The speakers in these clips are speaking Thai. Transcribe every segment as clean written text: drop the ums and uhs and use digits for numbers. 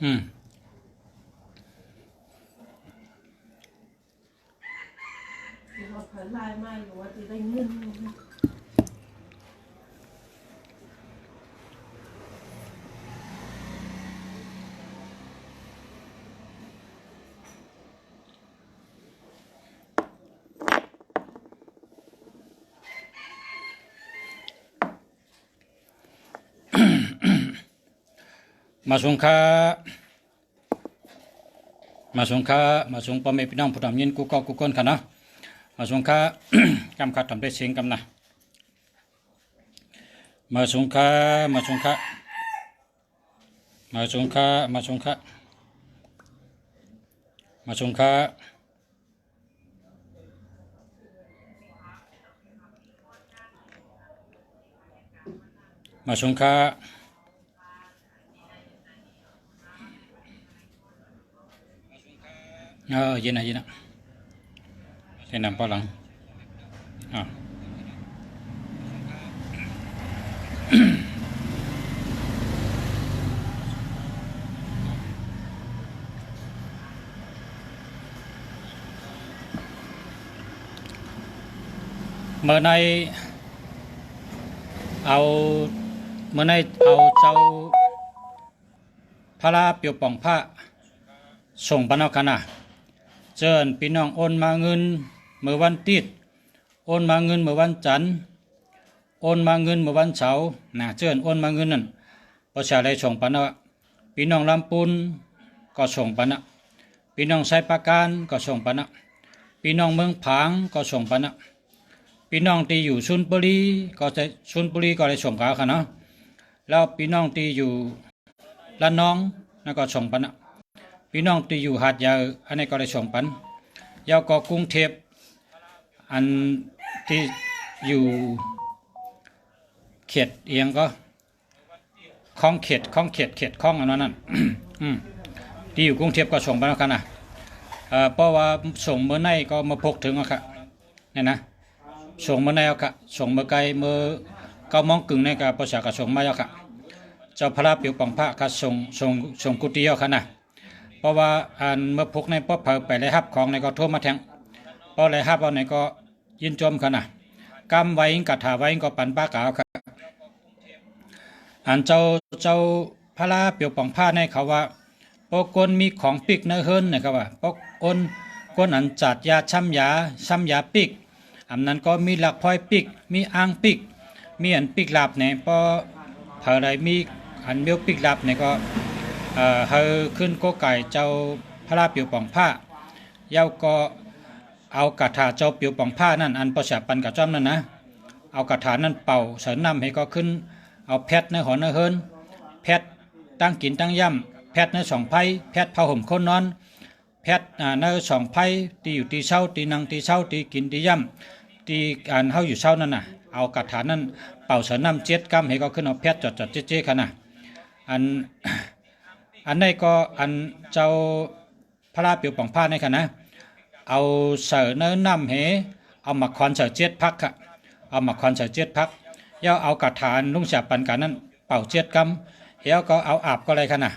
อืมเราเผยลายมาอยู่ว่าจะได้เงินมาสงค้ามาสงค้ามาสงพ่อแม่พี่น้องผู้ทำยินกูก็กูก้นค่ะเนาะมาสงค้ากำคัดทำได้เสียงกำนะมาสงค้ามาสงค้ามาสงค้ามาสงค้ามาสงค้ามาสงค้าเย็นนะเย็นนะเย็นน้ำปลาหลังเมื่อในเอาเมื่อในเอาเจ้าพระเปียวป่องพระส่งปนเอากันนะเจิญพี่น้องโอนมาเงินเมื่อวันติดโอนมาเงินเมื่อวันจันทร์โอนมาเงินเมื่อวันเสาร์นะเจิญโอนมาเงินนั่นประชาชนส่งปนเอาพี่น้องลำปูนก็ส่งปนเอาพี่น้องไซปาการก็ส่งปนเอาพี่น้องเมืองผางก็ส่งปนเอาพี่น้องที่อยู่ชุนบุรีก็จะชุนบุรีก็ได้ส่งเขาค่ะเนาะแล้วพี่น้องที่อยู่ละนองนั่นก็ส่งปันพี่น้องที่อยู่หาดยาอันนี้ก็ได้ส่งปันยาวก็กรุงเทพอันที่อยู่เขตเอียงก็คลองเขตคลองอันนั้นที่อยู่กรุงเทพก็ส่งปันกันนะเพราะว่าส่งเมื่อไหร่ก็มาพกถึงอะค่ะเนี่ยนะส่งมาแนวกะส่งมาไกลมือเก้ามองกึ่งในกะภาษากะส่งมาแล้วกะเจ้าพระเปียวปองพระกะส่งกุฏิเอาค่ะนะเพราะว่าอันเมื่อพกในป๊อเผอไปเลยฮับของในก็โทรมาแทงพอเลยฮับเอาในก็ยินจมค่ะนะกำไว้กะถาไว้ก็ปันป้ากาวค่ะอันเจ้าพระเปียวปองพระในเขาว่าปกนมีของปิกเนื้อเฮิรนนะครับว่าปกนอันจัดยาช้ำยาปิกอันนั้นก็มีหลักพลอยปิกมีอ่างปิกมีอันปิกลาบเนี่ยพอเผออะไรมีอันเบี้ยวปิกลาบเนี่ยก็เฮาขึ้นก็ไก่เจ้าพระเปียวป่องผ้าเย้าก็เอากระถาเจ้าเปียวป่องผ้านั่นอันประชาปันกับจ้อมนั่นนะเอากระถานั่นเป่าเสริมน้ำให้ก็ขึ้นเอาแพทในหอในเฮิรนแพทตั้งกินตั้งย่ำแพทในสองไผ่แพทผ้าห่มคนนอนแพทในสองไผ่ตีอยู่ตีเช้าตีนังตีเช้าตีกินตีย่ำตีอันเฮาอยู่เช้านั่นน่ะเอากระถานั่นเป่าเสริมน้ำ7 กำให้ก็ขึ้นเอาแพทจดเจ๊ๆกันน่ะอันนี้ก็อันเจ้าพระเปียวป่องผ้าในค่ะนะเอาเสือเนื้อน้ำเหเอามาคอนเสือ7 พักค่ะเอามาคอนเสือ7 พักย่าเอากระถานลุงเสียปันกันนั้นเป่า7 กำแล้วก็เอาอาบก็เลยค่ะนะ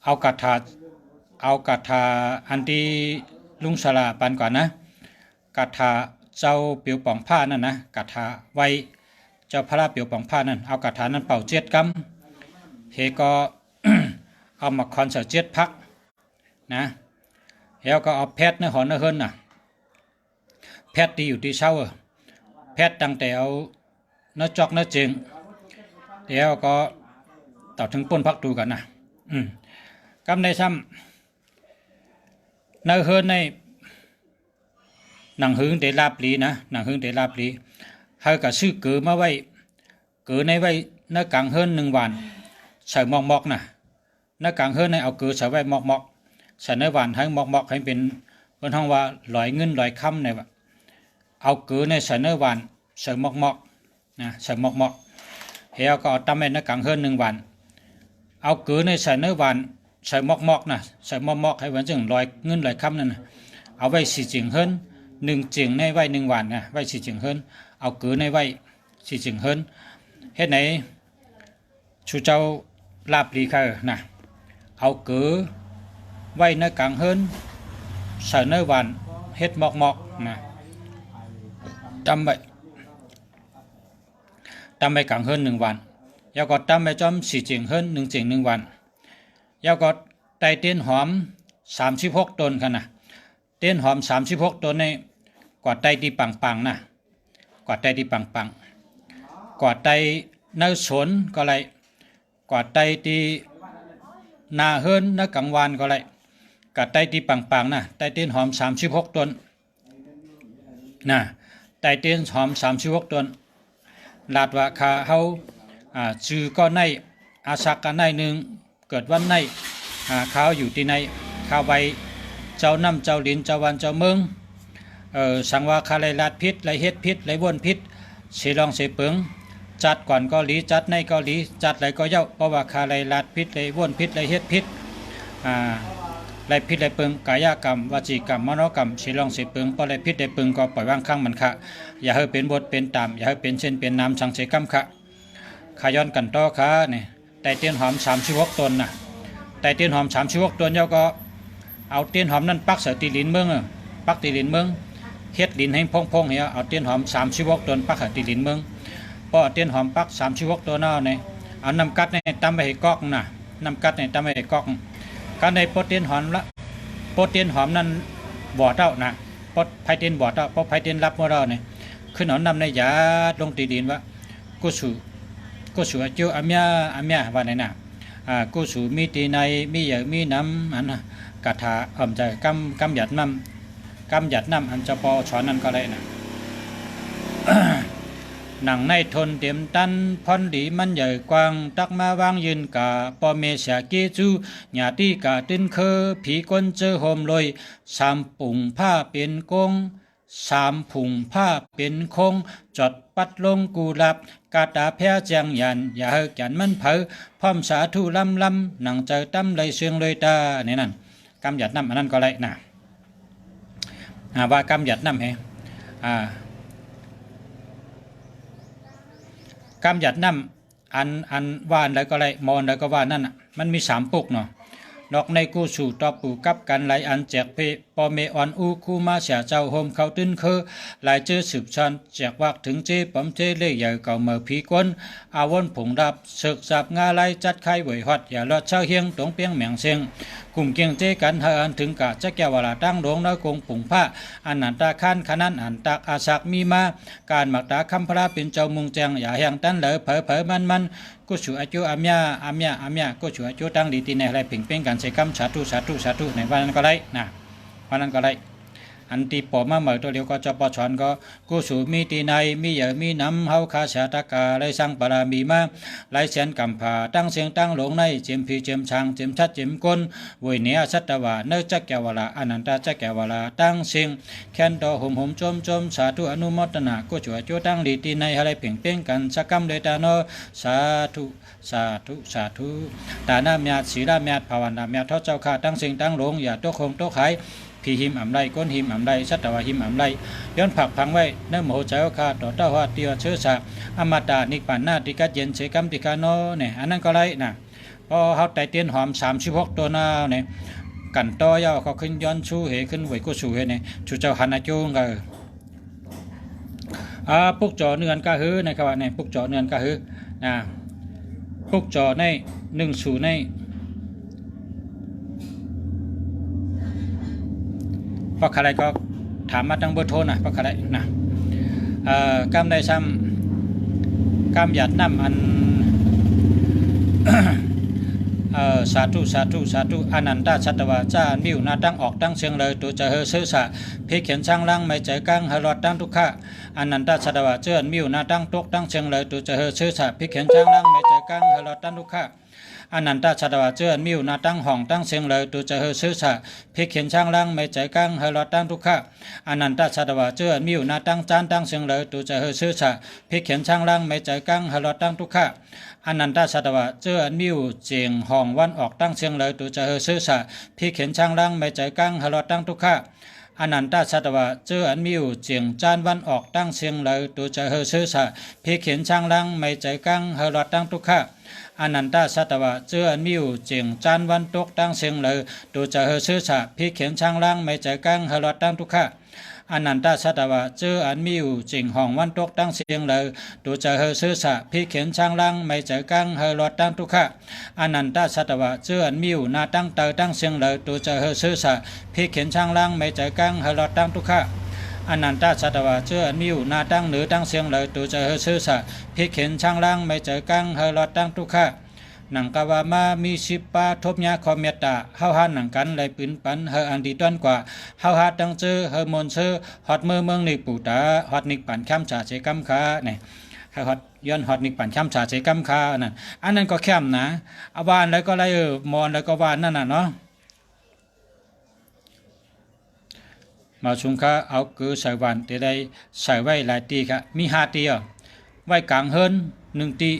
เอากระถาอันที่ลุงสลาปันก่อนนะกระถาเจ้าเปียวป่องผ้านั่นนะกระถาไว้เจ้าพระเปียวป่องผ้านั่นเอากระถานั้นเป่า7 กำเฮก็ เอามาคอนเสิร์ต7 พักนะแล้วก็เอาแพทย์ในหอในเฮิรนน่ะแพทย์ที่อยู่ที่เช้าแพทย์ตั้งแต่เอาเนื้อจอกเนื้อเจงแล้วก็ต่อถึงป้นพักดูกันนะกำในซ้ำในเฮิรนในหนังหึงเตลาบลีนะหนังหึงเตลาบลีให้กับซื้อเกือมาไว้เกือในไว้ในกลางเฮิรน1 วันใส่หมอกนะในกลางเฮิรนในเอาเกือใส่ไว้หมอกใส่ในวันให้หมอกให้เป็นเพิ่นห้องว่าลอยเงินลอยค่ำในว่าเอาเกือในใส่ในวันใส่หมอกนะใส่หมอกเฮาก็เอาตำไว้ในกลางเฮิรน1 วันเอาเกือในใส่ในวันใส่หมอกนะใส่หมอกให้วันจึงลอยเงินลอยค่ำนั่นนะเอาไว้4 จึงเฮิรน1 จึงในไว้1 วันนะไว้4 จึงเฮิรนเอาเกือในไว้ สิจึงเฮิรนเฮ็ดไหนชูเจ้าลาบลีค่ะนะเอาเกือไว้ในกลางเฮิรนใส่ในวันเฮ็ดหมอกนะตำไปกลางเฮิรน1 วันยาวก็ตำไปจอมสิจึงเฮิรน1 จึง 1 วันยาวก็ไตเต้นหอม36 ต้นค่ะนะเต้นหอม36 ต้นในกว่าไตที่ปังๆนะกว่าไตที่ปังๆกว่าไตในสวนก็ไรกว่าไตที่นาเฮิรนในกลางวันก็ไรกว่าไตที่ปังๆนะไตเต้นหอม36 ต้นนะไตเต้นหอม36 ต้นลาดว่าขาเฮาชื่อก็ในอาสักกันในหนึ่งเกิดวันในข้าวอยู่ที่ในข้าวใบเจ้าน้ำเจ้าลิ้นเจ้าวันเจ้าเมืองสังว่าคาไรลาดพิษไรเฮ็ดพิษไรว่นพิษสีลองเสเปิงจัดก่อนก็หลีจัดในก็หลีจัดไรก็เย้าเพราะว่าคาไรลาดพิษไรว่นพิษไรเฮ็ดพิษไรพิษไรเปิงกายกรรมวจีกรรมมโนกรรมสีลองเสเปิงเพราะไรพิษไรเปิงก็ปล่อยวางข้างมันค่ะอย่าให้เป็นบทเป็นตามอย่าให้เป็นเช่นเป็นน้ำสังเสกรรมค่ะขย้อนกันต่อค่ะเนี่ยไตเตียนหอม36 ต้นนะไตเตียนหอม36 ต้นเย้าก็เอาเตียนหอมนั้นปักใส่ตีลิ้นเมืองปักตีลิ้นเมืองเฮ็ดลิ้นให้พองๆเหี่ยเอาเตียนหอม36 ต้นปักใส่ตีลิ้นเมืองพอเตียนหอมปัก36 ต้นเอาเนี่ยเอาน้ำกัดในตำไปให้กอกนะน้ำกัดในตำไปให้กอกการในโปรตีนหอมละโปรตีนหอมนั้นบ่อเต้านะพอไพเตียนบ่อเต้าพอไพเตียนรับเมื่อเราเนี่ยขึ้นเอาน้ำในยาลงตีดินว่ากุศลเจ้าอาเมียว่าไหนน่ะกุศลมีตีในมีเหยมีน้ำอันกระถาใจกำหยัดน้ำอันจะพอสอนนั่นก็เลยนะ หนังในทนเต็มตันพอนดีมันใหญ่กว้างตักมาวางยืนกาปอเมเสียเกจูหยาตีกาตินเคอผีก้นเจอโฮมลอย3 ปุ่งผ้าเป็นกง3 ผุงผ้าเป็นคงจอดปัดลงกูหลับกาตาแพ้แจงยันอย่าเฮกันมันเผอพร้อมสาธุลำหนังใจตั้มเลยเสียงเลยตาเนี่ยนั่นกำหยัดน้ำอันนั้นก็เลยนะว่ากำหยัดน้ำให้กำหยัดน้ำอันว่านแล้วก็ไรมอนแล้วก็ว่านั่นมันมี3 ปุกเนาะนอกในกูสู่ต่อปูกับกันหลายอันแจกเพปอเมออนอูคูมาเสียเจ้าโฮมเขาตื้นคือหลายเจอสืบชันแจกวักถึงเจปอมเจเล่ใหญ่เก่าเมื่อผีก้นอาวนผงดับศึกสับงาไลจัดไข่ไหวฮอดอย่าลอดเช่าเฮียงตรงเปียงแมงเสียงกลุ่มเกียงเจกันเฮอันถึงกะจะแก้วลาตั้งหลวงน้อยกงปุ่งผ้าอันนันตาขันขนันอันตักอาศักมีมาการหมักตาคำพระเป็นเจ้ามุงแจงอย่าแหงตันเหลอเผอมันกุศลอายุอาเมียกุศลอายุตั้งดีตีในอะไรเพ่งเพ่งกันใส่คำสาธุในวันนั้นก็ได้นะวันนั้นก็ได้อันตีปอมาเหมือตัวเดียวก็จะปอชอนก็กุศลมีตีในมีเหยมีน้ำเฮาคาชาตกาไรสังปรามีมาไรเสียนกำผาตั้งเสียงตั้งหลงในเจียมพีเจียมช้างเจียมชัดเจียมก้นเวยเนียสัตวะเนจักแกวลาอนันตาจักแกวลาตั้งเสียงแคนดอหมจมสาธุอนุโมทนากุศลอายุตั้งดีตีในอะไรเพ่งเพ่งกันสักกรรมเดตาโนสาธุตาหน้าเมียศีลาเมียภาวนาเมียทอดเจ้าข้าตั้งเสียงตั้งหลงอย่าโตคงโตขายพี่หิมอ่ำไรก้นหิมอ่ำไรสัตวะหิมอ่ำไรย้อนผักพังไว้เนื้อโมเจ้าข้าต่อเต้าว่าเตียวเชื้อสาอมตะนิปันนาติกัดเย็นเสกัมติกาโนเนี่ยอันนั้นก็ไรนะพอเขาไตเตียนหอม36 ตัวนาเนี่ยกันต่อยาวเขาขึ้นย้อนชูเหขึ้นไหวกุสูเหเนี่ยชูเจ้าหันอาจูงก็ปุกจ่อเนือนก็ฮือนะครับว่าเนี่ยปุกจ่อเนือนก็ฮือปุกจ่อใน1 สู่ในเพราะอะไรก็ถามมาตั้งเบอร์โทรนะเพราะอะไรนะกำได้ซ้ำกำหยัดน้ำอัน สาธุอนันตชัตวาจ้ามิวนาตั้งออกตั้งเชียงเลยตัวจะเฮเสือสะเพเขียนช่างล่างไม่ใจกังฮารอดตั้งทุกข้าอนันตชัตวาเจือนมิวนาตั้งตกตั้งเชียงเลยตัวจะเฮเสือสะเพเขียนช่างล่างไม่ใจกังฮารอดตั้งทุกข้าอนันตชัตวาเจือนมิวนาตั้งห้องตั้งเชียงเลยตัวจะเฮเสือสะเพเขียนช่างล่างไม่ใจกังฮารอดตั้งทุกข้าอนันตชัตวาเจือนมิวนาตั้งจานตั้งเชียงเลยตัวจะเฮเสือสะเพเขียนช่างล่างไม่ใจกังฮารอดตั้งทุกข้าอนันตชัตวะเจือมิวเจียงห้องวันออกตั้งเชียงเลยตัวจะเฮซื้อสะพี่เข็นช่างล่างไม่ใจกังฮารอดตั้งทุกข้า อนันตสัตวะเจออันมิวเจียงจานวันออกตั้งเสียงเลยตัวจะเฮซื้อสะเพเขียนช่างลังไม่ใจกังเฮรอดตั้งทุกขะอนันตสัตวะเจออันมิวเจียงจานวันตกตั้งเสียงเลยตัวจะเฮซื้อสะเพเขียนช่างลังไม่ใจกังเฮรอดตั้งทุกขะอนันตสัตวะเจออันมิวเจียงห้องวันตกตั้งเสียงเลยตัวจะเฮซื้อสะเพเขียนช่างลังไม่ใจกังเฮรอดตั้งทุกขะอนันตสัตวะเจออันมิวนาตั้งเตอตั้งเสียงเลยตัวจะเฮซื้อสะเพเขียนช่างลังไม่ใจกังเฮรอดตั้งทุกขะอนันตสัตวะเจออันมิวนาตั้งเหนือตั้งเสียงเลยตัวจะเฮซื้อสะเพเขียนช่างลังไม่ใจกังเฮรอดตั้งทุกขะหนังกาวามามีสิบปาทบยาคอมเมตตาเฮาหาหนังกันเลยปืนปันเฮออันดีต้นกว่าเฮาหาตั้งเจอเฮอมนเชอฮอดเมืองนิปูตาฮอดนิกปันข้ามชาเจกัมคาเนี่ยฮอดย้อนฮอดนิกปันข้ามชาเจกัมคานั่นอันนั้นก็เข้มนะอาวานแล้วก็ไรมอนแล้วก็วานนั่นน่ะเนาะมาชุมค้าเอาคือใส่วันที่ได้ใส่ไว้หลายตีครับมี5 ตีไว้กลางเฮิน1 ตี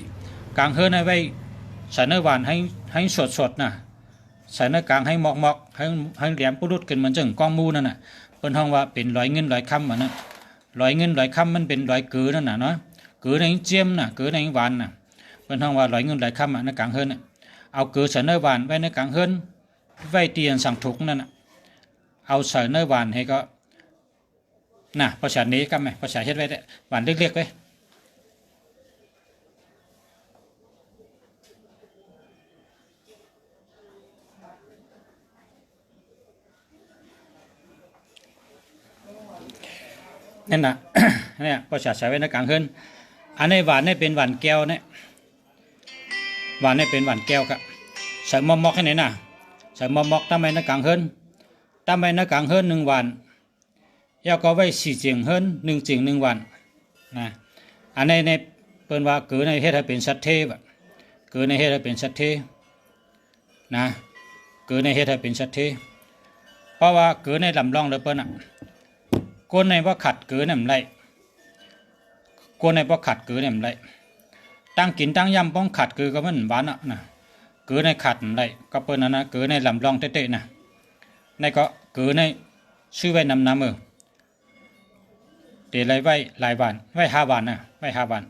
กลางเฮินไว้ใส่เนื้อหวานให้สดนะใส่เนื้อกลางให้หมอกให้แหลมปุรุดขึ้นมันจึงกองมูนั่นน่ะเป็นห้องว่าเป็นร้อยเงินร้อยคำมันนะร้อยเงินร้อยคำมันเป็นร้อยเกือนั่นน่ะเนาะเกือในเจียมน่ะเกือในหวานน่ะเป็นห้องว่าร้อยเงินร้อยคำในกลางเฮินน่ะเอาเกือใส่เนื้อหวานไว้ในกลางเฮินไว้เตียนสั่งถุกนั่นน่ะเอาใส่เนื้อหวานให้ก็น่ะภาษานี้ก็ไหมภาษาเฮ็ดไว้ได้หวานเล็กๆไว้นั่นน่ะ เนี่ยภาษาใช้ไว้ในกลางคืนอันนี้หวานนี่เป็นหวานแก้วเนี่ยหวานนี่เป็นหวานแก้วครับใส่มอมอกให้ไหนน่ะใส่มอมอกตั้งไว้ในกลางคืนตั้งไว้ในกลางคืน1 วันยาก็ไว้4 เจียงเฮิน1 เจียง1 วันนะอันนี้ในเปิ้นว่าเกิดในเฮ็ดให้เป็นสัตว์เทพเกิดในเฮ็ดให้เป็นสัตว์เทนะเกิดในเฮ็ดให้เป็นสัตว์เทเพราะว่าเกิดในลำลองเลยเปิ้นอ่ะก้นในว่าขัดเกิดเนี่ยมันไรก้นในว่าขัดเกิดเนี่ยมันไรตั้งกินตั้งยำป้องขัดเกิดก็มันหวานอ่ะนะเกิดในขัดมันไรก็เปิ้นนั่นนะเกิดในลำลองเตะๆนะในก็เกิดในชื่อไว้นำเตะไรไว้หลายวันไว้5 วันนะไว้5 วัน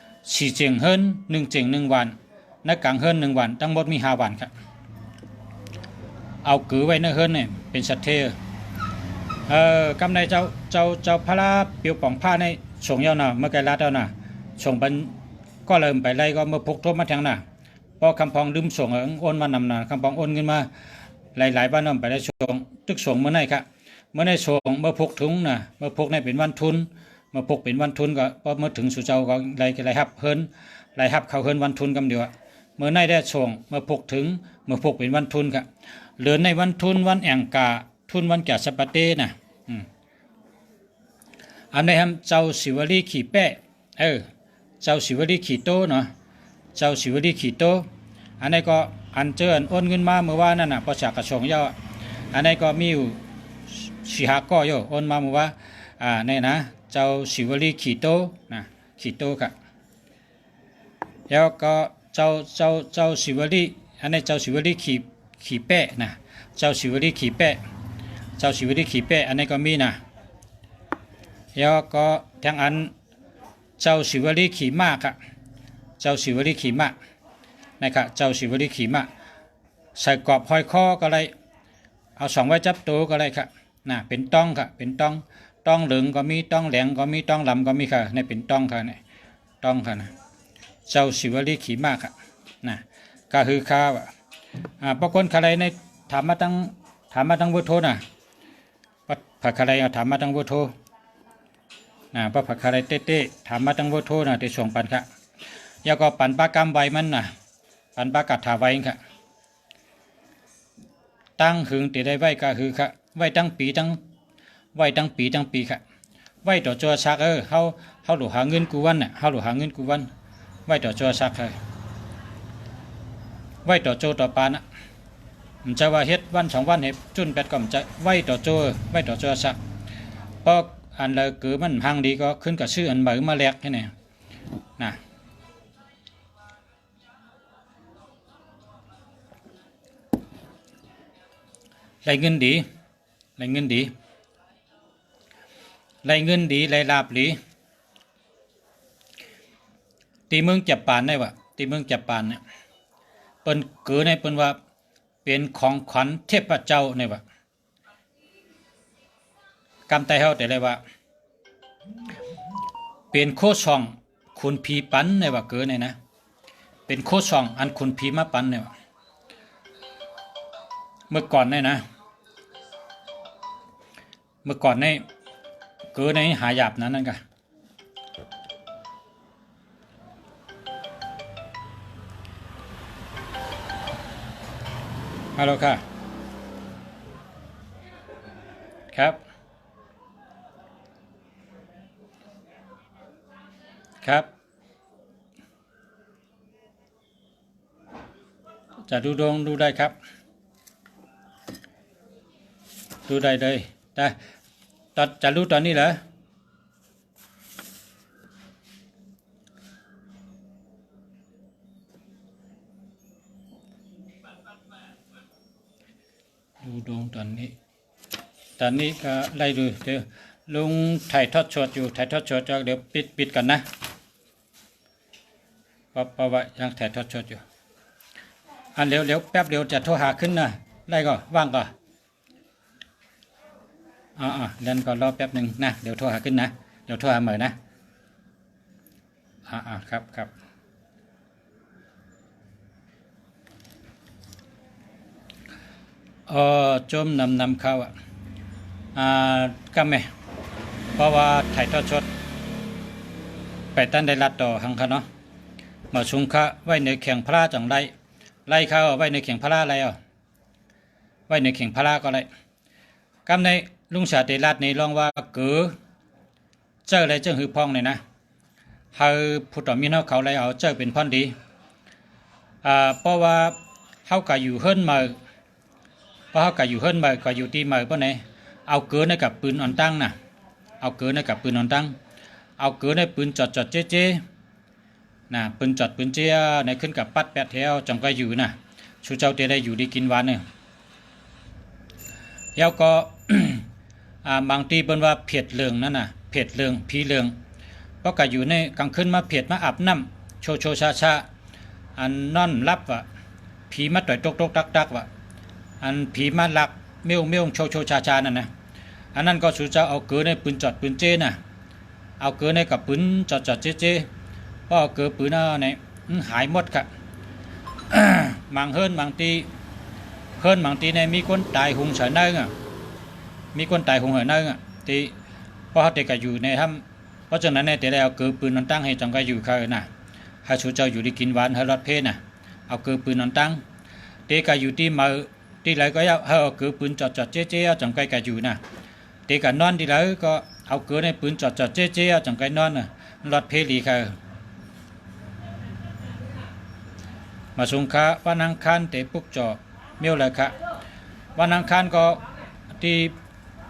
4 เจียงเฮิน1 เจียง1 วันนักกลางเฮิน1 วันทั้งหมดมี5 วันครับเอาเกิดไว้ในเฮินเนี่ยเป็นสัตว์เทกำในเจ้าพระลาเปียวป่องผ้าในส่งเย้าน่ะเมื่อไกลลาดเจ้าน่ะส่งบันก็เริ่มไปไล่ก็เมื่อพกทบมาแทงน่ะพอคำพองลืมส่งโอนมานำน่ะคำพองโอนเงินมาหลายบ้านน้อมไปได้ส่งตึกส่งเมื่อไหร่ครับเมื่อได้ส่งเมื่อพกถุงน่ะเมื่อพกในเป็นวันทุนเมื่อพกเป็นวันทุนก็พอเมื่อถึงสู่เจ้าก็ไรฮับเฮินไรฮับเขาเฮินวันทุนกำเดียวเมื่อในได้ส่งเมื่อพกถึงเมื่อพกเป็นวันทุนครับเหลือในวันทุนวันแองกาทุนวันแก่สปาเต้น่ะอันนี้ครับเจ้าสิวลีขี่แปะเจ้าสิวลีขี่โตเนาะเจ้าสิวลีขี่โตอันนี้ก็อันเจออันโอนเงินมาเมื่อวานนั่นน่ะประชากระชงเยาอันนี้ก็มีอยู่4 5 ก้อโยโอนมาเมื่อวานนี่นะเจ้าสิวลีขี่โตนะขี่โตครับแล้วก็เจ้าสิวลีอันนี้เจ้าสิวลีขี่แปะนะเจ้าสิวลีขี่แปะเจ้าสิวลีขี่แปะอันนี้ก็มีนะแล้วก็ทั้งอันเจ้าสิวลีขี่ม้าครับเจ้าสิวลีขี่ม้านะครับเจ้าสิวลีขี่ม้าใส่กรอบห้อยคอก็เลยเอา2 ไว้จับตัวก็เลยครับน่ะเป็นต้องครับเป็นต้องเหลืองก็มีต้องแหลงก็มีต้องลำก็มีค่ะในเป็นต้องค่ะเนี่ยต้องค่ะนะเจ้าสิวลีขี่ม้าครับนะก็คือข้าวบางคนใครในถามมาตั้งวุฒิน่ะผักใครถามมาตั้งวุฒิพระผักคารเต้ถามมาตั้งวัตถุนะที่ส่งปันค่ะแล้วก็ปันปากรรมไว้มันนะปันปากัดถาไว้ค่ะตั้งหึงตีได้ไว้ก็คือค่ะไว้ตั้งปีค่ะไว้ต่อจอซักเขาหลุหาเงินกูวันน่ะเขาหลุหาเงินกูวันไว้ต่อจอซักเลยไว้ต่อโจต่อปานะมันจะว่าเฮ็ดวัน2 วันเฮ็ดจุนแปดก็มันจะไว้ต่อโจไว้ต่อจอซักเพราะอันเลยคือมันพังดีก็ขึ้นกับชื่ออันใหม่มาแลกแค่นี้นะไรเงินดี ไรเงินดีไรลาบหลีตีเมืองจับปานได้วะตีเมืองจับปานเนี่ยเปิ้นเกิดในเปิ้นว่าเป็นของขวัญเทพเจ้าเนี่ยวะกำไตเฮาแต่เลยว่าเป็นโคช่องคุณผีปันเนี่ยวะเกิดเนี่ยนะเป็นโคช่องอันคุณผีมาปันเนี่ยวะเมื่อก่อนเนี่ยนะเมื่อก่อนเนี่ยเกิดในหายาบนั้นนั่นกะฮัลโหลค่ะครับครับจะดูดวงดูได้ครับดูได้เลยแต่จะรู้ตอนนี้เหรอดูดวงตอนนี้ก็ไล่ดูเดี๋ยวลุงถ่ายทอดสดอยู่ถ่ายทอดสดเดี๋ยวปิดกันนะเพราะว่ายังถ่ายทอดสดอยู่อันเร็วแป๊บเดียวจะโทรหาขึ้นนะได้ก็ว่างก็เดินก่อนรอแป๊บหนึ่งนะเดี๋ยวโทรหาขึ้นนะเดี๋ยวโทรหาเหมยนะครับจมนำเข้าก็ไม่เพราะว่าถ่ายทอดสดไปตั้นได้รัดต่อหังคะเนาะมาชุงคะไว้ในเขียงพระจังไล่เข้าไว้ในเขียงพระอะไรไว้ในเขียงพระก็ไรกำในลุงชาติรัดในลองว่าเก๋อเจ้าอะไรเจ้าหือพองเลยนะเฮาผู้ต่อมีเนาเขาอะไรเอาเจ้าเป็นพ่อนดีเพราะว่าเฮาก็อยู่เฮิรนมาเพราะเฮาก็อยู่เฮิรนมาก็อยู่ตีมาเพราะไหนเอาเก๋อในกับปืนอ่อนตั้งน่ะเอาเก๋อในกับปืนอ่อนตั้งเอาเก๋อในปืนจอดเจ๊น่ะปืนจอดปืนเจ๊ในขึ้นกับปัดแปดแถวจังก็อยู่น่ะชูเจ้าเตได้อยู่ดีกินหวานเนี่ยแล้วก็ บางทีเป็นว่าเผ็ดเลืองนั่นน่ะเผ็ดเลืองผีเลืองเพราะก็อยู่ในกลางคืนมาเผ็ดมาอาบน้ำโชชาอันนอนรับว่ะผีมาต่อยตกตักว่ะอันผีมาหลักเมี่ยวโชชานั่นนะอันนั้นก็สูจะเอาเกลือในปืนจอดปืนเจน่ะเอาเกลือในกับปืนจอดเจเพราะเกลือปืนในหายหมดค่ะ บางเฮิรนบางทีในมีคนตายหุงเฉยเนื่องมีคนตายหุงเฉยเนื่องทีเพราะเขาเด็กก็อยู่ในถ้ำเพราะฉะนั้นในแต่แล้วเกลือปืนนอนตั้งให้จังก็อยู่ค่ะน่ะให้ชูเจ้าอยู่ดีกินหวานให้รอดเพน่ะเอาเกลือปืนนอนตั้งเด็กก็อยู่ที่มือที่ไหนก็เอาเกลือปืนจอดเจ๊จังก็อยู่น่ะเด็กก็นอนที่ไหนก็เอาเกลือในปืนจอดเจ๊จังก็นอนน่ะรอดเพลีค่ะมาสงค้าวันอังคารเตะปุกจอเมียวเลยค่ะวันอังคารก็ที่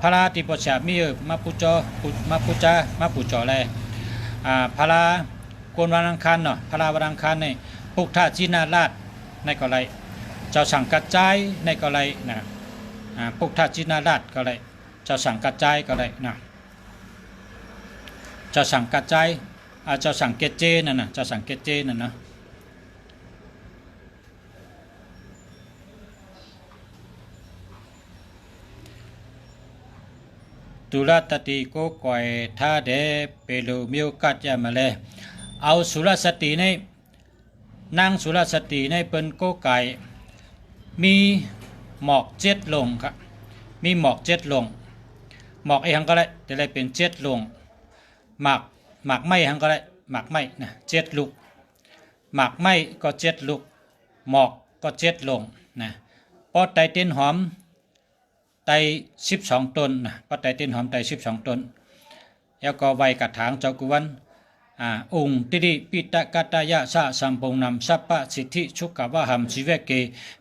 พระที่ปชามีมาปุจอมาปุจอเลยพระกวนวันอังคารเนาะพระวันอังคารในปุกท่าจีนาราชในก็ไรเจ้าสั่งกระจายในก็ไรนะปุกท่าจีนาราชก็ไรเจ้าสั่งกระจายก็ไรนะเจ้าสั่งกระจายเจ้าสั่งเกจเจนั่นนะเจ้าสั่งเกจเจนั่นนะตุลาตติโกก่อยท่าเดเปโลมิวกัดยามาเลยเอาสุรสติในนางสุรสติในเป็นโกไก่มีหมอกเจ็ดลงครับมีหมอกเจ็ดลงหมอกไอ้หังก็ได้แต่ได้เป็นเจ็ดลงหมากไม้หังก็ได้หมากไม้นะเจ็ดลูกหมากไม้ก็เจ็ดลูกหมอกก็เจ็ดลงนะพอไตเต้นหอมไต12ต้นนะพอไตเต้นหอมไต12ต้นแล้วก็ไว้กระถางเจ้ากุวันองค์ติริปิตกัตยะสะสัมปงนำสัพพสิทธิชุกวะหัมชีเวเก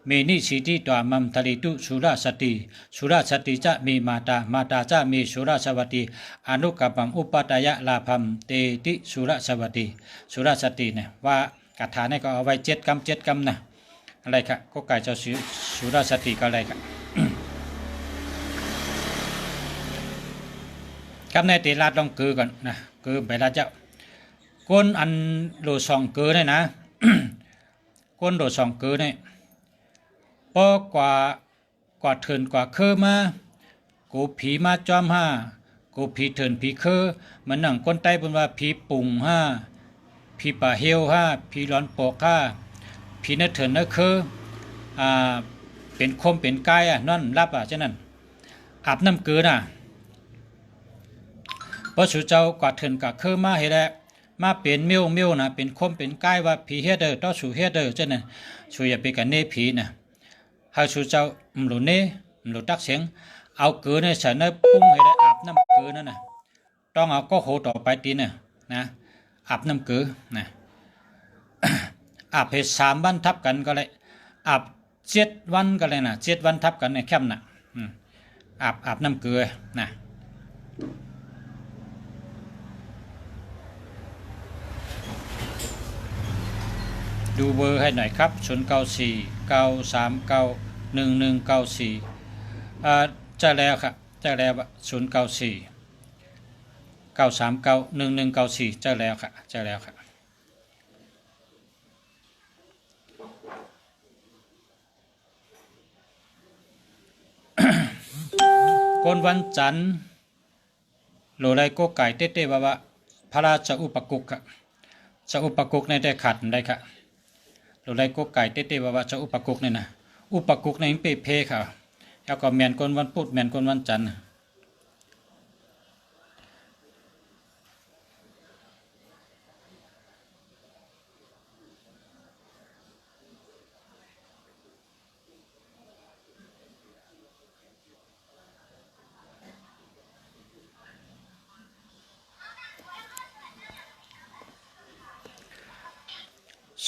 เมนิสิทธิตวามัมทลิตุสุรสติจะมีมาตาจะมีสุรสวัติอนุกัปปัมอุปตยะลาภัมเตติสุรสวัติสุรสติเนี่ยว่ากถาเนี่ยก็เอาไว้7 กรัมนะอะไรครับก็ไก่เจ้าสุรสติก็อะไรครับ ก กับในตีลาดลองกือก่อนนะกือไปลาดเจ้าก้นอันโลสองกือเนี่ยนะ ก้นโลสองกือเนี่ยปอกว่าเถินกว่าคือมากูผีมาจอมห้ากูผีเถินผีคือมันหนังคนใต้เป็นว่าผีปุ่งห้าผีป่าเฮียวห้าผีร้อนปอกห้าผีนัดเถินนัดคือเป็นคมเป็นกายนั่นรับฉะนั้นอาบน้ำเกลือน่ะพระสุเจ้ากว่าเถินกว่าคือมาเห็นแล้วมาเป็นมิ้วนะเป็นคมเป็นกายว่าผีเฮ็ดเด้อต่อสู่เฮ็ดเด้อฉะนั้นช่วยอย่าไปกันเนผีนะให้สุเจ้าหลุเนหลุตักเสียงเอาเกลือเนี่ยใส่ในปุ้งให้ได้อาบน้ำเกลือนั่นน่ะต้องเอาก็โหต่อไปตีเนี่ยนะอาบน้ำเกลือนะ อาบให้3 วันทับกันก็เลยอาบ7 วันก็เลยนะ7 วันทับกันในแคมป์น่ะอาบน้ำเกลือนะดูเบอร์ให้หน่อยครับ0949391194จะแล้วครับจะแล้ว0949391194จะแล้วครับจะแล้วครับคนวันจันทร์โลไรก็ไก่เต้ๆว่าพระราชอุปกุกครับจะอุปกุกในได้ขัดได้ครับโลไรก็ไก่เต้ๆว่าจะอุปกุกเนี่ยนะอุปกุกในเพค่ะแล้วก็แมนคนวันพุธแมนคนวันจันทร์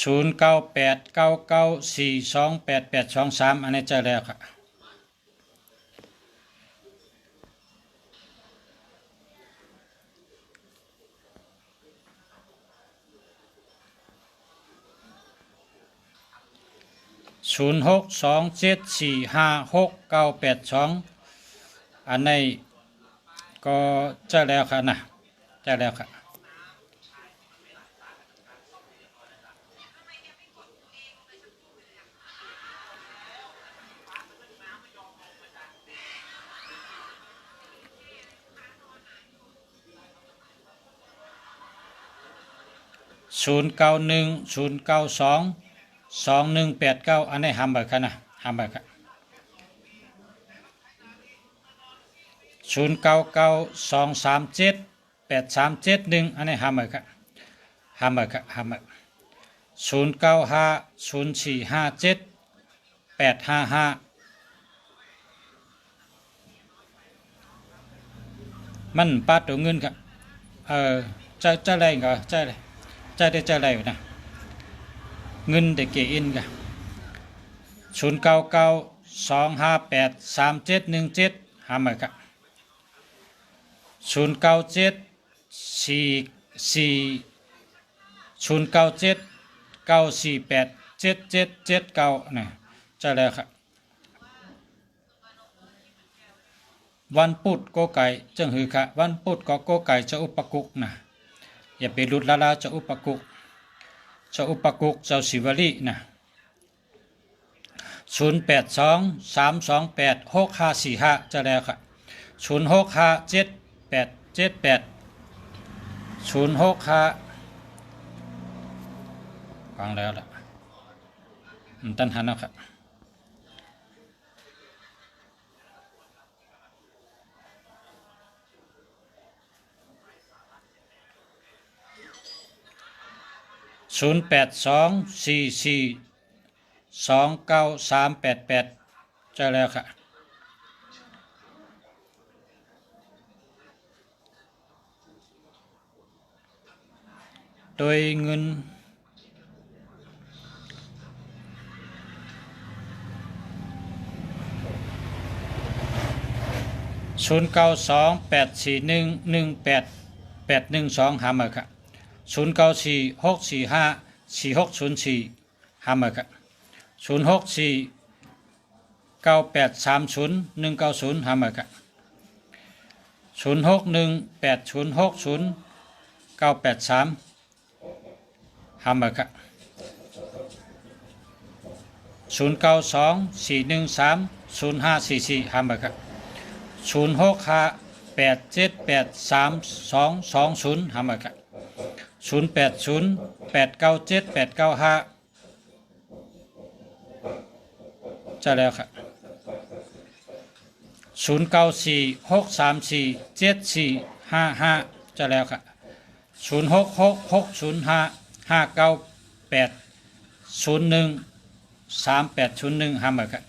0989942823อันนี้เจอแล้วครับ0627456982อันนี้ก็เจอแล้วครับนะเจอแล้วครับ0910922189อันนี้ห้ามเบิกครับนะห้ามเบิกครับ0992378371อันนี้ห้ามเบิกครับห้ามเบิกครับห้ามเบิก0950457855มันปัดตัวเงินครับจะอะไรก็จะอะไรได้จะอะไรอยู่นะเงินได้เกอินกัน0992583717หามาครับ09740979487779นะจะแล้วครับวันพุธก็ไก่จังหือค่ะวันพุธก็ไก่จะอุปกุกนะอย่าไปหลุดละจะอุปกุกเจ้าศิวลีนะ0823286545จะแล้วครับ0657878065ฟังแล้วล่ะตันหันนะครับ0824429388เจอแล้วค่ะโดยเงิน0928411812หามาค่ะ0946454604หามาครับ0649830190หามาครับ 06180600983หาเมอค่ะ0924130544หาเมอค่ะ0658783220หาเมอค่ะ0808978955จะแล้วค่ะ0946347455จะแล้วค่ะ06660598013801หาเมอค่ะ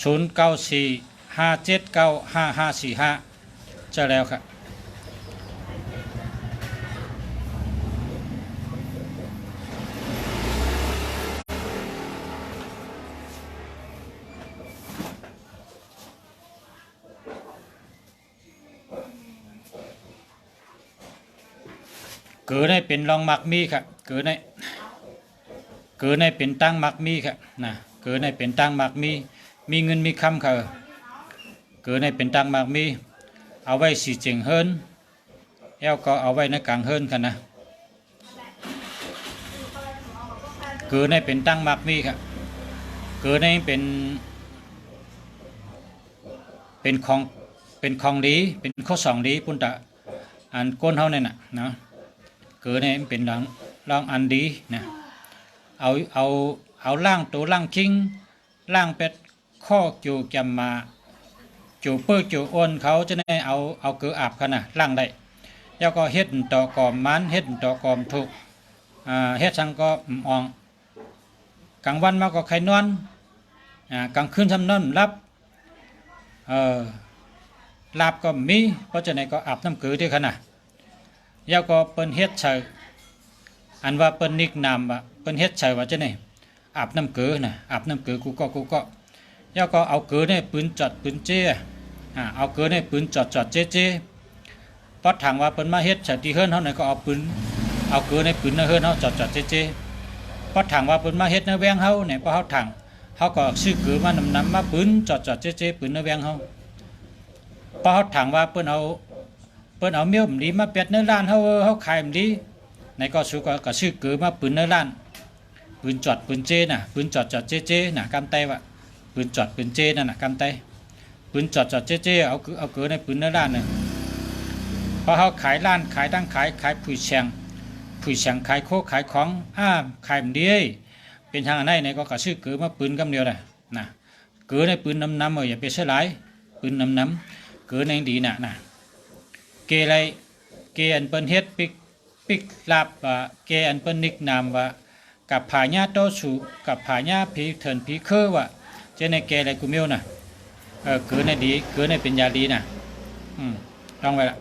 0945795545จะแล้วค่ะเกิดได้เป็นรองมักมีครับเกิดได้เป็นตั้งมักมีครับนะเกิดได้เป็นตั้งมักมีเงินมีคำค่ะเกิดได้เป็นตั้งมักมีเอาไว้สีเจิงเฮิรนแล้วก็เอาไว้ในกลางเฮิรนกันนะเกิดได้เป็นตั้งมักมีครับเกิดได้เป็นของดีเป็นข้อสองดีปุ่นตะอันก้นเฮาเนี่ยนะเนาะเกิดเนี่ยเป็นร่างอันดีนะเอาล่างตัวล่างคิงล่างเป็ดข้อจูจำมาจูเปื้อจูอ้นเขาจะได้เอาเกลืออาบกันนะล่างได้แล้วก็เฮ็ดต่อกอมมันเฮ็ดต่อกอมถูกเฮ็ดสังก็อ่องกลางวันมาก็ไข่นอนกลางคืนทำนอนรับลาบก็มีเพราะฉะนั้นก็อาบน้ำเกลือที่ขนาดแล้วก็เปิ้นเฮ็ดใส่อันว่าเปิ้นนิกนามว่าเปิ้นเฮ็ดใส่ว่าจะไหนอาบน้ำเกลือนะอาบน้ำเกลือกูก็แล้วก็เอาเกลือเนี่ยปืนจอดปืนเจ้เอาเกลือเนี่ยปืนจอดเจ้พอถางว่าเปิ้นมาเฮ็ดใส่ที่เฮิรนเฮาไหนก็เอาเกลือในปืนในเฮิรนเฮาจอดเจ้พอถางว่าเปิ้นมาเฮ็ดในแวงเฮาเนี่ยพอเฮาถางเฮาก็ซื้อเกลือมานำมาปืนจอดเจ้ปืนในแวงเฮาพอเฮาถางว่าเปิ้นเอาเมี้ยวมันดีมาเป็ดในร้านเฮาขายมันดีในก็ซื้อก็ซื้อเกลือมาปืนในร้านปืนจอดปืนเจน่ะปืนจอดเจน่ะกำไตว่ะปืนจอดปืนเจนั่นน่ะกำไตปืนจอดเจเอาเกลือในปืนในร้านน่ะพอเฮาขายร้านขายตั้งขายผุยแฉงขายโคขายของขายมันดีเป็นทางไหนในก็ซื้อเกลือมาปืนกำเดียวน่ะนะเกลือในปืนน้ำอย่าไปใช้หลายปืนน้ำเกลือในดีน่ะเกอันเปิ้นเฮ็ดปิกลาบเกอันเปิ้นนิกนามว่ากับผาญาโตสูกับผาญาผีเถินผีเคอว่าเจในเกอะไรกูเมียวน่ะเกิดในดีเกิดในเป็นยาดีน่ะลองไว้ละ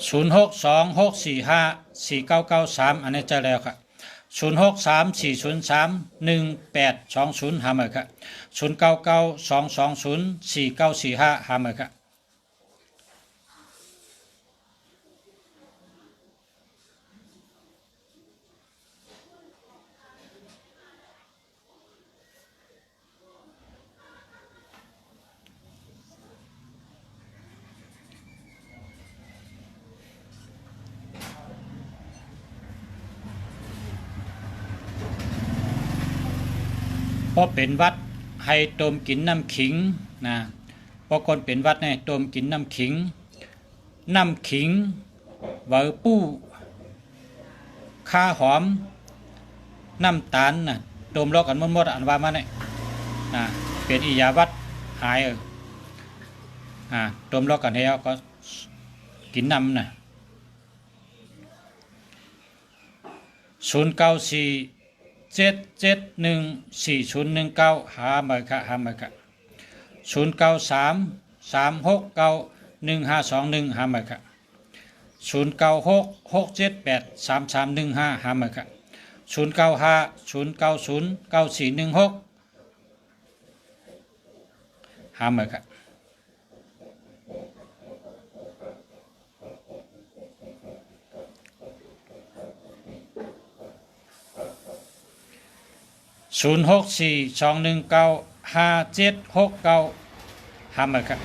0626454993อันนี้จะแล้วค่ะ0634031820หาเมอค่ะ0992204945หาเมอค่ะพอเป็นวัดให้ต้มกินน้ำขิงนะพอคนเป็นวัดเนี่ยต้มกินน้ำขิงเวอร์ปู้ข้าหอมน้ำตาลนะต้มลอกกันหมดอันว่ามาเนี่ยนะเป็นอิยาวัดหายต้มลอกกันให้เอาก็กินน้ำนะ0947714019หาเมอค่ะ0933691521หาเมอค่ะ0966783315หาเมอค่ะ0950909416หาเมอค่ะ0642195769 หามาครับ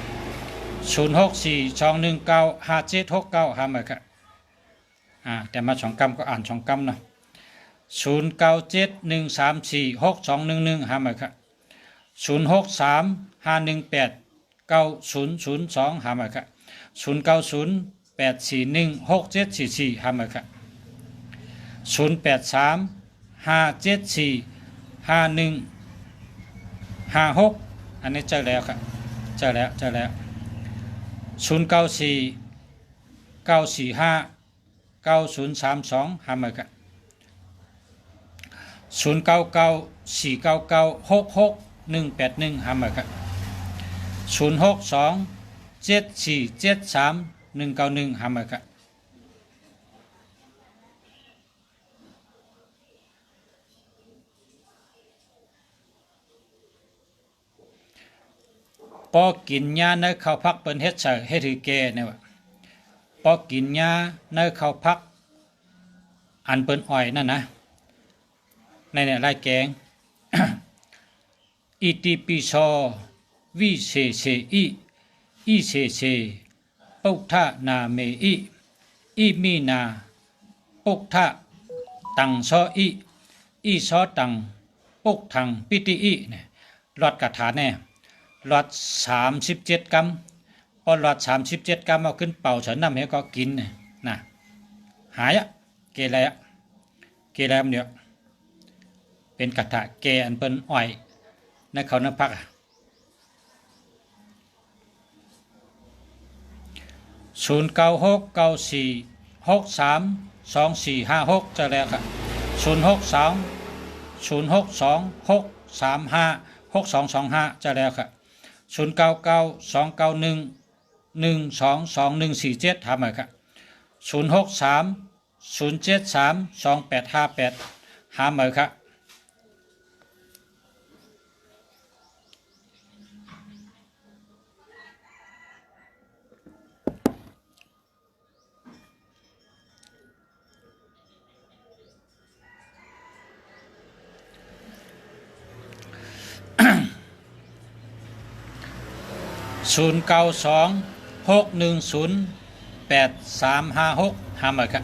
0642195769หามาครับแต่มา2กำก็อ่าน2กำเนาะ0971346211หามาครับ0635189002หามาครับ0908416744หามาครับ0835745156อันนี้เจอแล้วครับเจอแล้ว0949459032หามาครับ099499666181หามาครับ0627473191หามาครับพอกินยาในข้าวพักเปิ้นเฮ็ดใส่เฮ็ดให้แก่เนี่ยว่าพอกินยาในข้าวพักอันเปิ้นอ้อยนั่นนะในเนี่ยรายแกง อิติปิโสวิเศษอิอิเศษปุถะนาเมอิมีนาปุถะตังโสอิโสตังปุกทังปิติอิเนี่ยรอดกระถาแน่รอด37กรัมพอรอด37กรัมเอาขึ้นเป่าฉันน้ำให้ก็กินนะหายเกล้เดี๋ยวเป็นกระถาแกอันเป็นอ้อยในเขาน้ำพัก096946324456จะแล้วครับ062 จะแล้วครับ099291122147ทำไมครับ0630732858หาเหมือครับ0926108356หาเหมือครับ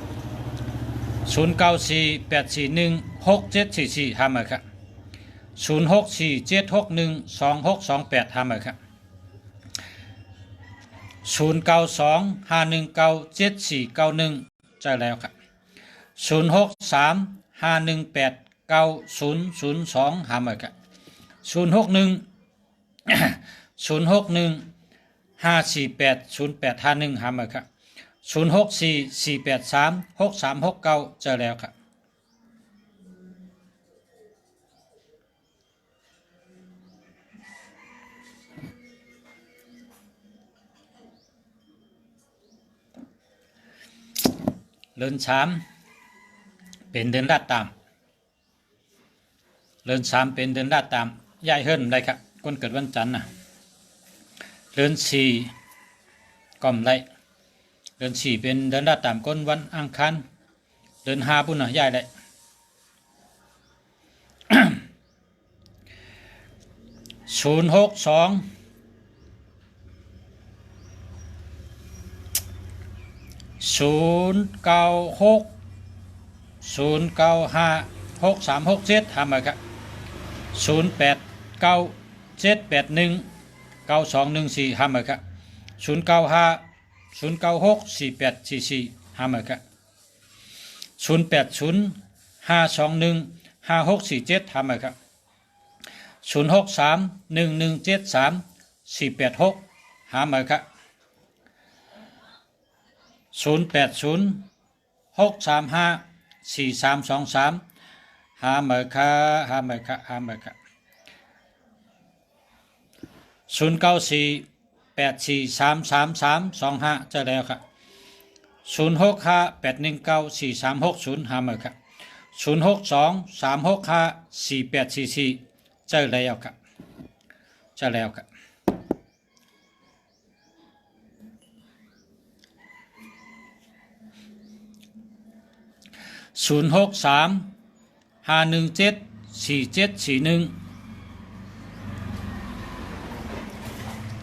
0948416744หาเหมือครับ0647612628หาเหมือครับ0925197491จะแล้วครับ0635189002หาเหมือครับ061 หาเหมือครับ0644836369จะแล้วครับเดือน3เป็นเดือนลาดตามเดือน3เป็นเดือนลาดตามย้ายเฮิรนได้ครับคนเกิดวันจันทร์นะเดือน4ก็ไม่ได้เดือน4เป็นเดือนลาดตามคนวันอังคารเดือน5ปุ่นนะย้ายได้096 095 6367ทำไมครับ0897819214ห้าเหมือนกัน095 096 4844ห้าเหมือนกัน0805215647ห้าเหมือนกัน0631173 486ห้าเหมือนกัน0806354323ห้าเหมือนกัน0948433325จะแล้วครับ0658194360หาเหมือนครับ0623654844จะแล้วครับ063 517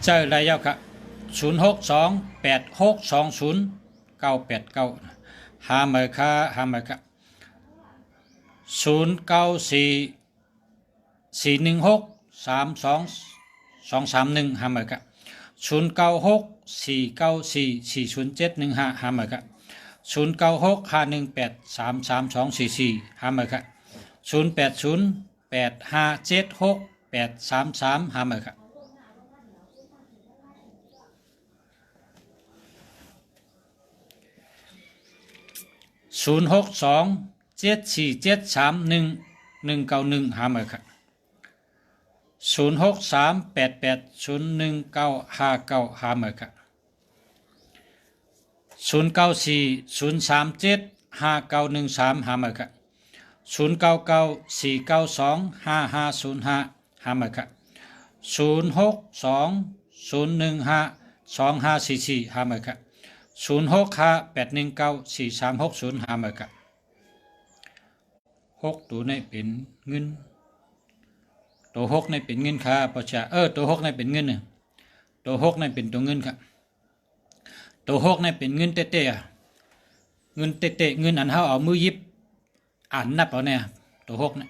4741 เจออะไรยาวครับ0628620989หาเมอค่าหาเมอค่า0944163231หาเมอค่า0964944071หาเมอค่า0965183344หาเมอค่า0808576833หาเมอค่า0627473191หาเมอค่า0638801959หาเมอค่า0940375913หาเมอค่า0994925505หาเมอค่า0620152544หาเมอค่า0658194360หาเมอค่า6ตัวนี้เป็นเงินตัว6นี่เป็นเงินค่าประชาตัว6นี่เป็นเงินน่ะตัว6นี่เป็นตัวเงินครับตัว6นี่เป็นเงินเต๊ะๆเงินเต๊ะๆเงินอันเฮาเอามือหยิบอ่านนับเอาเนี่ยตัว6นี่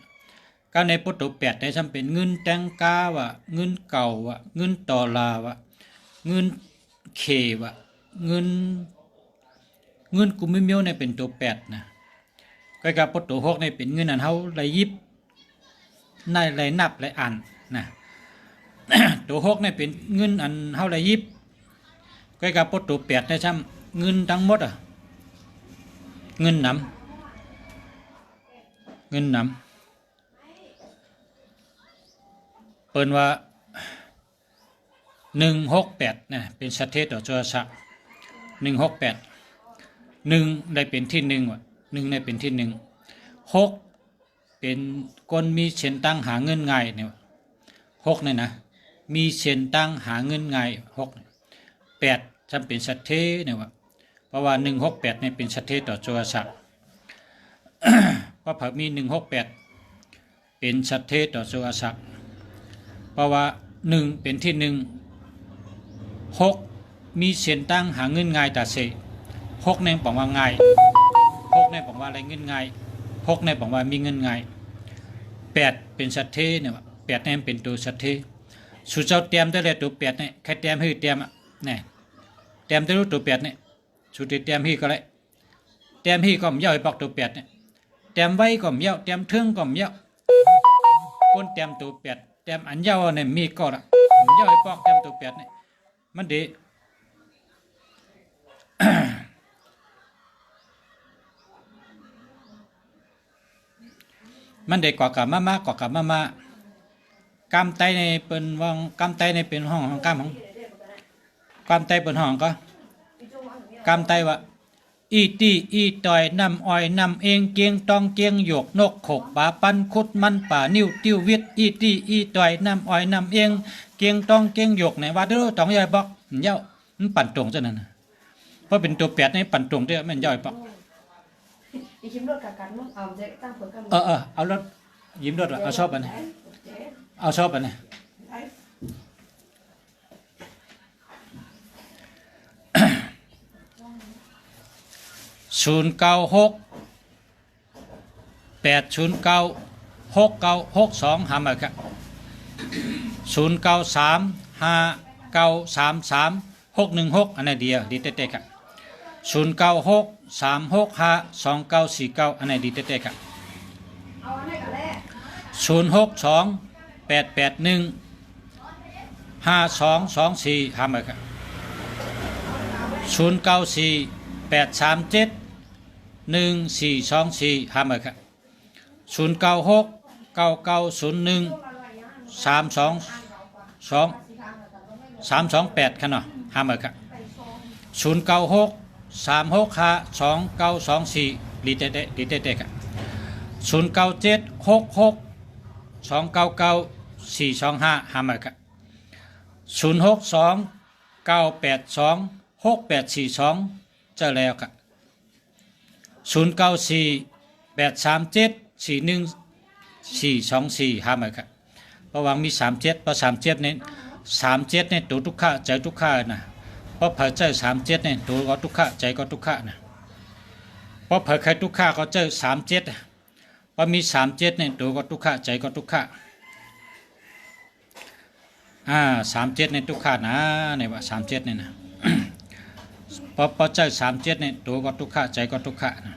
ก็ในปุตตัว8ได้ซ้ำเป็นเงินแตงกาวะเงินเก่าวะเงินดอลลาร์วะเงินเควะเงินกุมิเมียวนี่เป็นตัว8นะก็กับปุตตัว6นี่เป็นเงินอันเฮาได้หยิบในไรนับไรอ่านนะ ตัว6นี่เป็นเงินอันเฮาไรยิบก็กับปตัว8ได้ซ้ำเงินทั้งหมดเงินนำเปิ้นว่า168นะเป็นสเทศต่อโทรศัพท์168 1ได้เป็นที่1ว่ะ1ได้เป็นที่1 6เป็นคนมีเส้นตั้งหาเงินง่ายเนี่ย6เนี่ยนะมีเส้นตั้งหาเงินง่าย6 8จำเป็นสัตเทเนี่ยว่าเพราะว่า168เนี่ยเป็นสัตเทต่อโทรศัพท์เพราะผักมี168เป็นสัตเทต่อโทรศัพท์เพราะว่า1เป็นที่6มีเส้นตั้งหาเงินง่ายแต่เส6เนี่ยบอกว่าง่าย6เนี่ยบอกว่าอะไรเงินง่าย6เนี่ยบอกว่ามีเงินง่าย8เป็นสัตเทเนี่ยว่า8เนี่ยเป็นตัวสัตเทสุเจ้าเตรียมได้เลยตัว8เนี่ยใครเตรียมให้เตรียมเนี่ยเตรียมได้รู้ตัว8เนี่ยสุดที่เตรียมให้ก็เลยเตรียมให้ก็ไม่ย่อยปอกตัว8เนี่ยเตรียมไว้ก็ไม่ย่อเตรียมเทิงก็ไม่ย่อคนเตรียมตัว8เตรียมอันย่อเนี่ยมีก็ละไม่ย่อยปอกเตรียมตัว8เนี่ยมันดี มันเด็กกว่ากับมากกับมากำไตในเป็นว่างกำไตในเป็นห้องกำของกำไตเป็นห้องก็กำไตว่าอีตีอีต่อยนำอ้อยนำเองเกียงตองเกียงหยกนกขกป่าปันคุดมันป่านิ้วติ้ววิทอีตีอีต่อยนำอ้อยนำเองเกียงตองเกียงหยกไหนว่าเด้อต้องย่อยบอกเย้ามันปั่นตรงซะนั่นเพราะเป็นตัวแปดในปั่นตรงเด้อมันย่อยบอกอีชิมรถกับกันมั้งเอาเจ๊ตั้งเปิดกันเอารถยิ้มรถเอาชอบอันนี้เอาชอบอันนี้096 809 6962หามาครับ093 5933 616อันนี้เดียวดีเต๊ะๆครับ096 365 2949อันนี้ดีเต๊ะๆครับ062 881 5224หามาครับ094 837 1424หามาครับ096 9901 328ขนาดหามาครับ096 365 2924ดีเต๊ะๆครับ097 66 299 425หามาครับ062 982 6842เจอแล้วครับ094 837 41 424หามาครับระวังมี37เพราะ37นี้ 37เนี่ยตัวทุกขะใจทุกขะนะเพราะเผยใจ37เนี่ยตัวก็ทุกขะใจก็ทุกขะนะเพราะเผยใครทุกขะก็เจอ37เพราะมี37เนี่ยตัวก็ทุกขะใจก็ทุกขะ37ในทุกขะนะเนี่ยว่า37เนี่ยนะ เพราะใจ37เนี่ยตัวก็ทุกขะใจก็ทุกขะนะ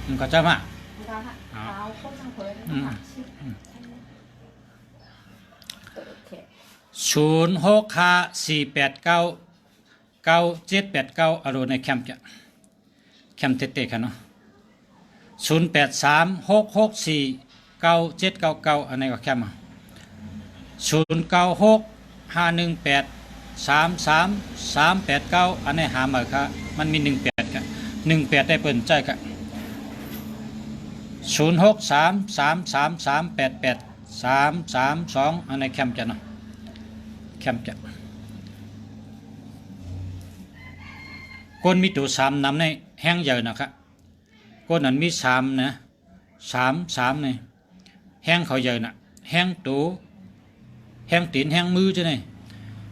มันก็จะมาเอาโคตรจังเพลิน06548999789อารมณ์ในแคมป์จะแคมป์เตะๆกันเนาะ0836649799อันนี้ก็แคมป์0965183389อันนี้หามาครับมันมี18ครับ18ได้เปิ่นใจครับ063333883332อันนี้แคมป์จะเนาะแคมป์จะก้นมีตัว3นำในแห้งใหญ่นะครับก้นนั้นมี3นะ3นี่แห้งเขาใหญ่น่ะแห้งตัวแห้งตีนแห้งมือจ้ะนี่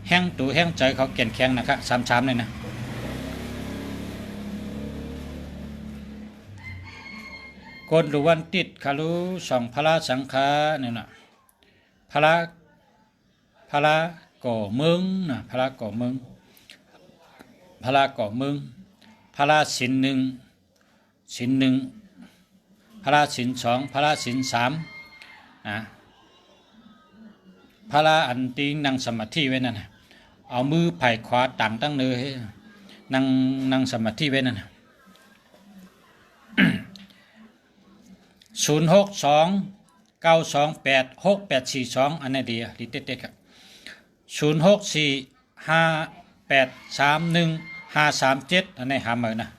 แห้งตัวแห้งใจเขาแก่นแข็งนะครับ3นี่นะกนรู้วันติดคารุ2พระสังฆาเนี่ยนะพระก่อเมืองนะพระก่อเมืองพระก่อเมืองพระศีล1พระศีล2พระศีล3นะพระอันติงนั่งสมาธิไว้นั่นนะเอามือไผ่ขวาตั้งตั้งเลยนั่งสมาธิไว้นั่นนะ0629286842อันนี้ดีลิเต็ดๆครับ0645831537อันนี้หาเหมือนนะ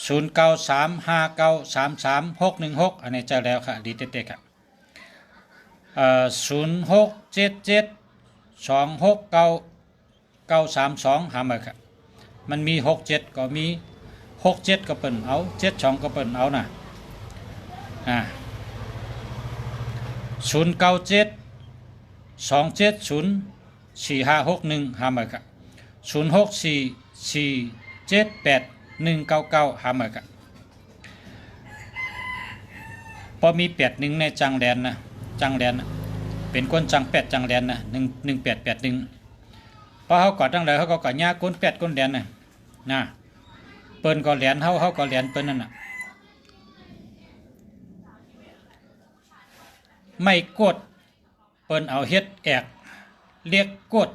0935933616อันนี้เจอแล้วครับลิเต็ดๆครับ0677269932หาเหมือนครับมันมี67ก็มี67ก็เปิ่นเอา72ก็เปิ่นเอานะ0972704561หามาครับ0644478199หามาครับพอมี81ในจังแดนนะจังแดนนะเป็นคนจัง8จังแดนนะ1881พอเขากอดตั้งเลยเขาก็กอดญาก้น8ก้นแดนนะเปิ้นก็แหลนเขาก็แหลนเปิ้นนั่นน่ะไม่กดเปิ้นเอาเฮ็ดแอกเรียกกด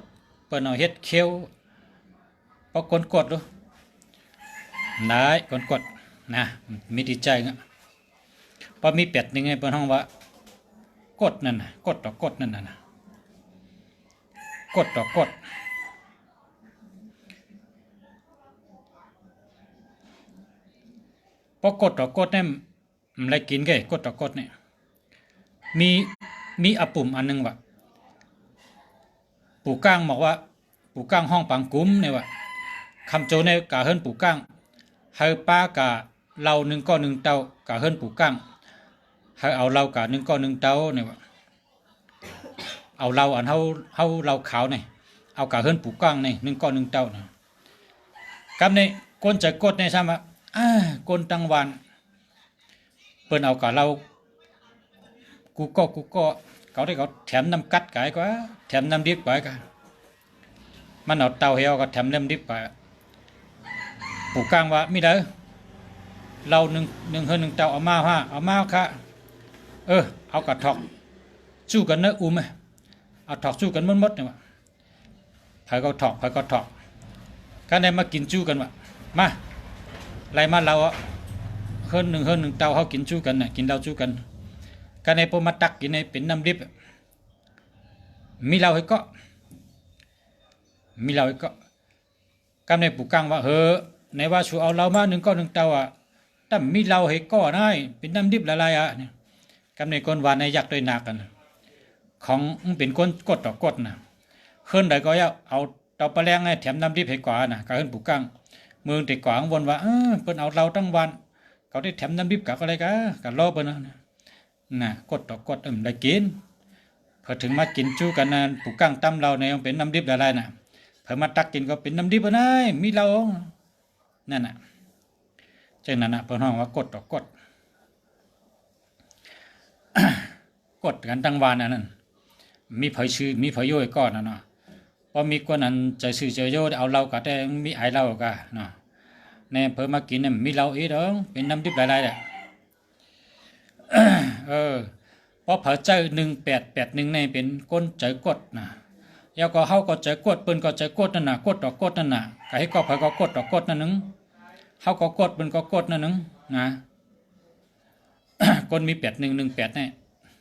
เปิ้นเอาเฮ็ดเคี้ยวเพราะคนกดดูนายคนกดนะมีดีใจงะพอมีเป็ดนึงไงเปิ้นห้องว่ากดนั่นน่ะกดต่อกดนั่นน่ะกดต่อกดพอกดต่อกดเนี่ยมันอะไรกินไงกดต่อกดเนี่ยมีอปุ่มอันนึงว่าปู่ก้างบอกว่าปู่ก้างห้องปังกุ้มเนี่ยว่าคำโจในกาเฮิรนปู่ก้างเฮาป้ากะเรา1ก้อน1เตากะเฮิรนปู่ก้างเฮาเอาเรากะ1ก้อน1เตาเนี่ยว่าเอาเราอันเฮาเราขาวเนี่ยเอากะเฮิรนปู่ก้างเนี่ย1ก้อน1เตาเนี่ยกำเนี่ยก้นจะกดเนี่ยใช่มั้ยก้นตังวันเปิ้นเอากะเรากูก็เขาได้เขาแถมน้ำกัดไก่ก็แถมน้ำดิบไปกันมันเอาเตาเหี่ยวก็แถมน้ำดิบไปปู่ก้างว่าไม่ได้เราหนึ่งเตาเอามาค่ะเอากระถอกสู้กันเนอะไหมเอาถอกสู้กันมดเนี่ยว่ะไผ่ก็ถอกกันได้มากินจู้กันว่ะมาไรมาเราเฮิรนหนึ่งเตาเขากินจู้กันน่ะกินเราจู้กันกันในพวกมาตักกินในเป็นน้ำดิบมีเราให้ก็กันในปู่ก้างว่าในว่าชูเอาเรามา1ก้อน1เตา ตั้มมีเหล้าให้ก่อได้เป็นน้ำดิบละลายอ่ะเนี่ยกำในก้นวานในยักษ์ด้วยหนักกันของเป็นก้นกดต่อกดนะขึ้นใดก็เอาเตาปลาแรงให้แถมน้ำดิบให้ก่อนะก็ขึ้นปู่กั้งเมืองติดกวางวนว่าเปิ้นเอาเราตั้งวันเขาได้แถมน้ำดิบกับอะไรกันรอเปิ้นน่ะกดต่อกดได้กินพอถึงมากินจู้กันนะปู่กั้งตั้มเราในเป็นน้ำดิบละลายน่ะเพิ่นมาตักกินก็เป็นน้ำดิบนะมีเรานั่นน่ะจังนั้นน่ะเพิ่นฮ้องว่ากดต่อกด กดกันตั้งวานนั่นมีเผยชื่อมีเผยโย่ก่อนนะเนาะพอมีคนนั้นใจซื่อใจโย่เอาเราก็แต่มีไอเราก็เนาะแน่เพิ่นมากินเนี่ยมีเราอีดองเป็นน้ำดิบหลายๆแหละ เพราะเผยใจ1881นี่เป็นก้นใจกดนะแล้วก็เฮาก็ใจกดเปิ้นก็ใจกดนั่นน่ะกดต่อกดนั่นน่ะก็ให้ก็เผยก็กดต่อกดนั่นนึงเฮาก็กดเปิ้นก็กดนั่นนึงนะ คนมี8118นี่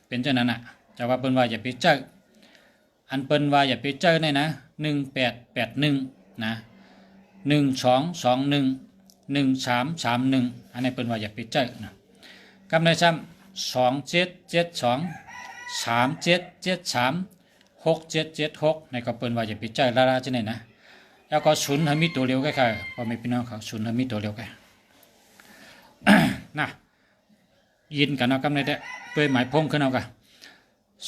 เป็นเจ้านั้นน่ะจะว่าเปิ้นว่าอย่าไปเจออันเปิ้นว่าอย่าไปเจอนี่นะ1881นะ1221 1331อันนี้เปิ้นว่าอย่าไปเจอนะกำในซ้ำ2772 3773 6776ในก็เปิ้นว่าอย่าไปเจอลาจังได๋นะแล้วก็ศูนย์ให้มีตัวเร็วก็คือพอไม่พี่น้องเขาศูนย์ให้มีตัวเร็วก็ นะยินกันเอากำในเด้ด้วยหมายพงขึ้นเอากัน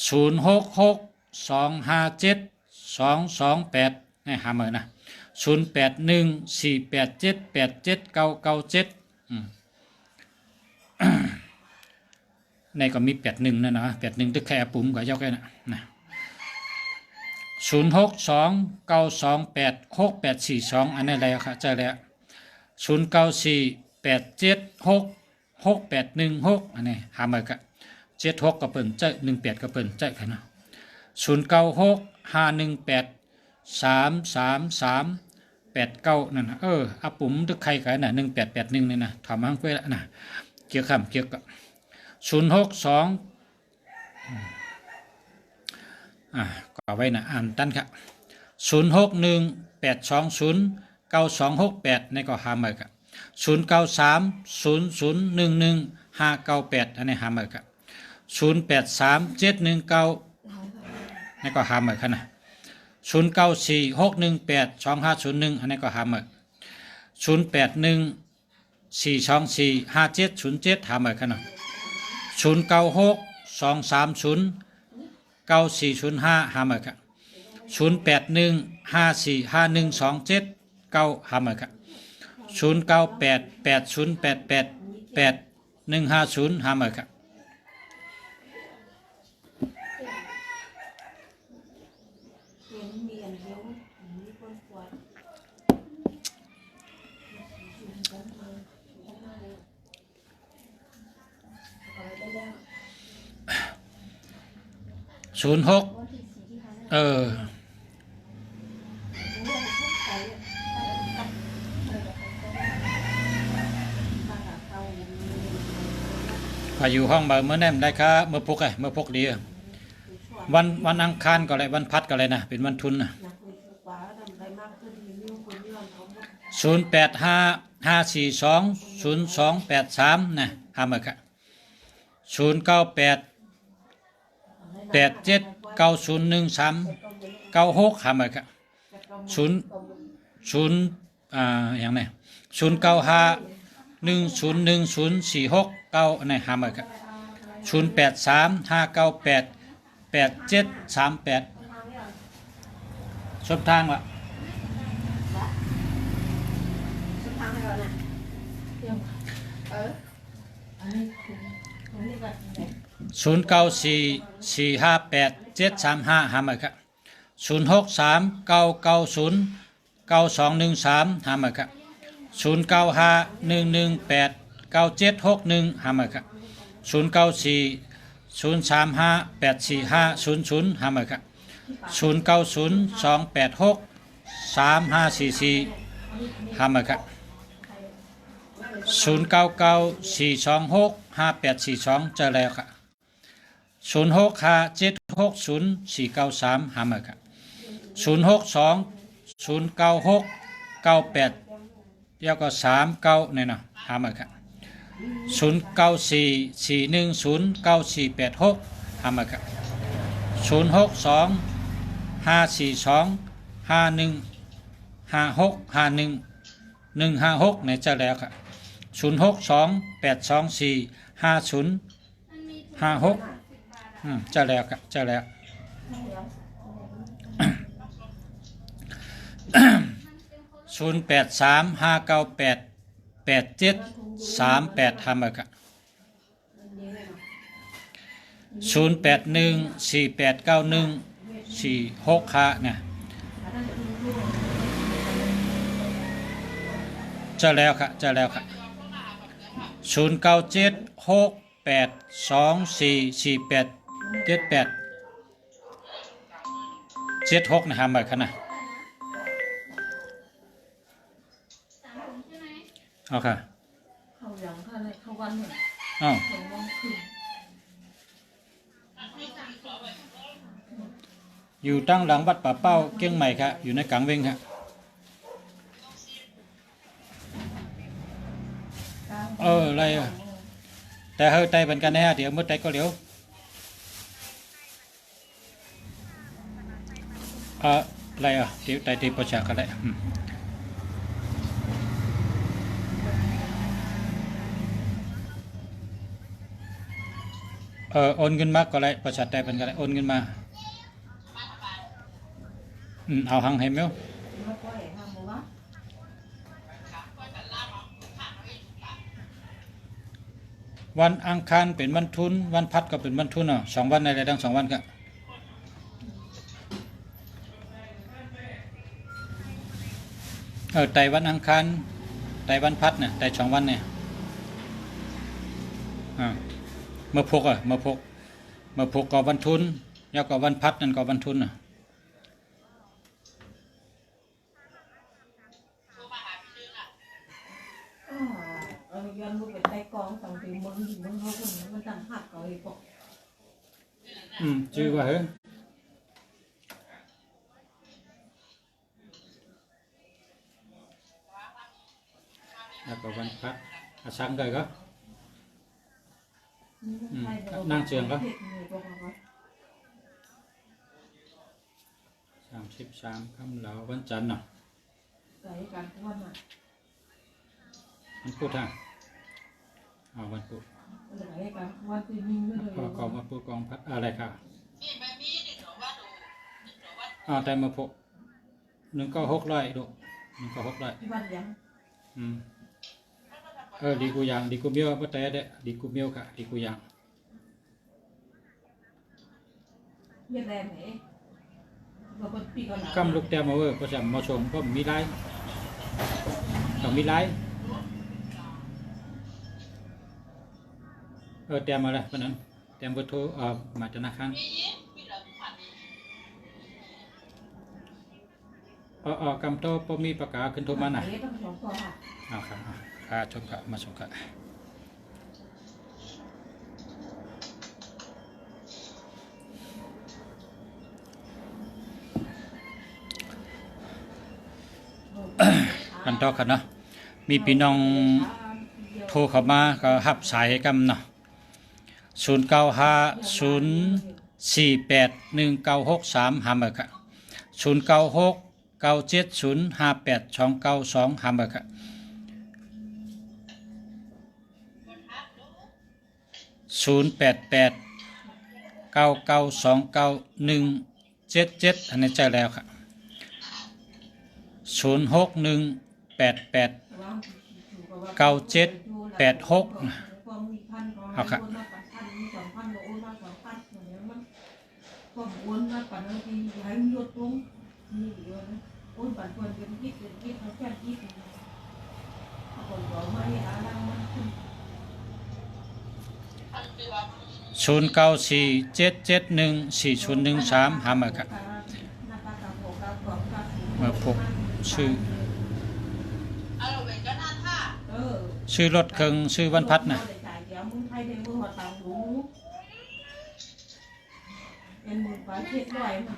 0662572228นี่หามือนะ081487879997ในก็มี81นั่นนะ81ตึกแค่ปุ่มก็เจ้าแค่นะ0629286842อันนี้อะไรครับเจอแล้ว0948766816อันนี้หามือกัน76ก็เปิ้นเจ้18ก็เปิ้นเจ้กันนะ0965183389นั่นนะอาปุ่มตึกใครกันน่ะ1881นี่นะถามมังก้วยละนะเกี่ยวกับ062ก็เอาไว้นะอ่านตั้นครับ0618209268ในก็หามือกัน0930011598อันนี้หามือกัน083719นี่ก็หามือกันนะ0946182501อันนี้ก็หามือ0814245707หามือกันนะ0962309405หามือกัน0815451279หามือกัน0988088150หามือกัน06พาอยู่ห้องเมื่อแนมได้ครับเมื่อพกดีวันอังคารก็เลยวันพัดก็เลยนะเป็นวันทุนนะ0855420283นะหามือครับ0988790139หามือครับอย่างนี้0951010469อันนี้หามือครับ0835988738สุดทางวะ0944587735หามือครับ0639909213หามือครับ0951189761หามือครับ0940358450หามือครับ0902863544หามือครับ0994265842เจอแล้วครับ0657600493หามือครับ06209698แล้วก็39เนี่ยนะหามือครับ 0944109486ทำมาครับ062542515651เนี่ยจะแล้วครับ0628245056จะแล้วครับจะแล้ว0835988738ทำมาครับ0814891465เนี่ยจะแล้วครับจะแล้วครับ09768244787876นะครับมาครับนะเอาค่ะเข้ายังค่ะเลยเข้าวันเนี่ย อ้าว 2:00 น. อยู่ตั้งหลังวัดป่าเป้าเกี้ยงใหม่ครับอยู่ในกลางเวงครับอะไรอ่ะแต่เฮ้ยไตเป็นกันแน่เดี๋ยวมืดไตก็เหลียวอะไรอ่ะเดี๋ยวไตตีประชากันได้โอนเงินมาก็ได้ประชาไตเป็นกันได้โอนเงินมาเอาหังให้มั้ยวันอังคารเป็นวันทุนวันพัดก็เป็นวันทุนอ่ะ2 วันในรายดัง2 วันครับไต่วันอังคารไต่วันพัดเนี่ยไต่2 วันเนี่ยเมื่อพกก็วันทุนแล้วก็วันพัดนั่นก็วันทุนอ่ะย้อนลูกไปใต้กองสองตีมึงถึงมึงเขาคนนี้มันจังหักเขาอีกปะชื่อว่าเฮ้ยแล้วก็วันพัดสังเกตก็นั่งเชียงก็33ค่ำแล้ววันจันทร์เนาะใส่การทุกวันอ่ะวันพุธฮะวันพุธใส่การวันตีมิงก็เลยกองมาพูดกองพัดอะไรครับแต่มาพก19600ดู19600วันยังดีกูยังดีกูเมียวบ่แต่เด้ดีกูเมียวค่ะดีกูยังเย็นแรงไหนกำลูกแต้มมาประจำมาชมก็มีไลน์ต้องมีไลน์แต้มมาเลยเพราะนั้นแต้มเบอร์โทรมาธนาคารกำโตพอมีประกาศขึ้นโทรมาหน่ะค่ะชมค่ะมาชมค่ะกันต่อกันเนาะมีพี่น้องโทรเข้ามาก็หับสายกันเนาะ0950481963หามค่ะ096970582922หามค่ะ0889929177อันนี้ใจแล้วค่ะ0618897786เอาค่ะผมอ้วนมากกว่านั้นทีให้ยดลงนี่เยอะนะอ้วนปั่นคนเป็นคิดเขาแค่คิดคนบอกไม่อะไรมัน0947714013หามครับมาพบชื่อรถเครื่องชื่อวันพัดนะเป็นมือปลาเช็ดลอยเหมือ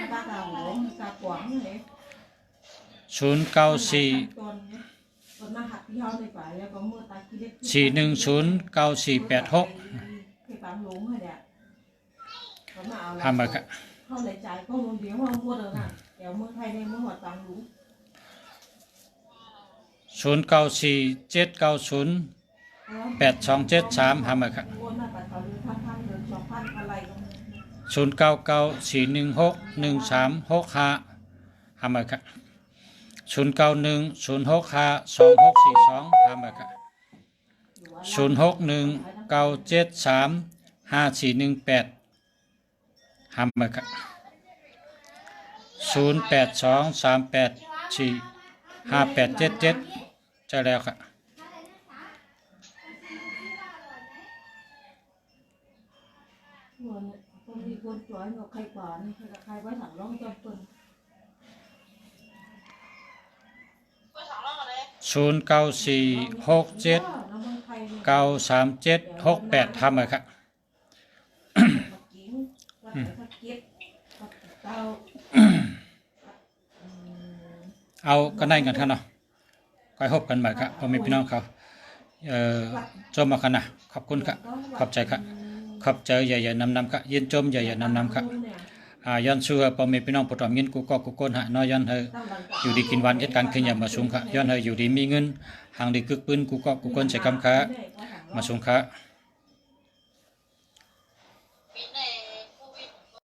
นปลาเก่าหัวปลากวางเลย0944 ยาวในป่าแล้วก็เมื่อตายกิเลส 4109486 cái tám lúng rồi đẹp có mà ảo ทำมาค่ะ không lấy trái không muốn biếng không mua được nào kéo mua thay đây mua hoạt tám lúng 0947908273 ทำมาค่ะ mua là phải có được tham được cho phanอะไรก็ 0994161365 ทำมาค่ะ 0910652642 ทำมาค่ะ 0619735418 ทำมาค่ะ 0823845877 ใช่แล้วค่ะ nguồn không đi quân chuối ngọc khay quả này khay với thẳng long trong tuần 0946793768 ทำมาค่ะ เอาก็ได้กันครับเนาะคอยพบกันใหม่ครับพ่อแม่พี่น้องเขาจมมากันนะขอบคุณครับขอบใจครับขอบใจใหญ่ๆนำครับยินจมใหญ่ๆนำครับยันชัวพ่อแม่พี่น้องปฐมยินกูก็กูก้นหะน้อยยันเฮอยู่ดีกินวันเหตุการณ์ขึ้นอย่ามาสูงค่ะยันเฮอยู่ดีมีเงินห่างดีกึกปืนกูก็กูก้นใส่คำค้ามาสูงค่ะ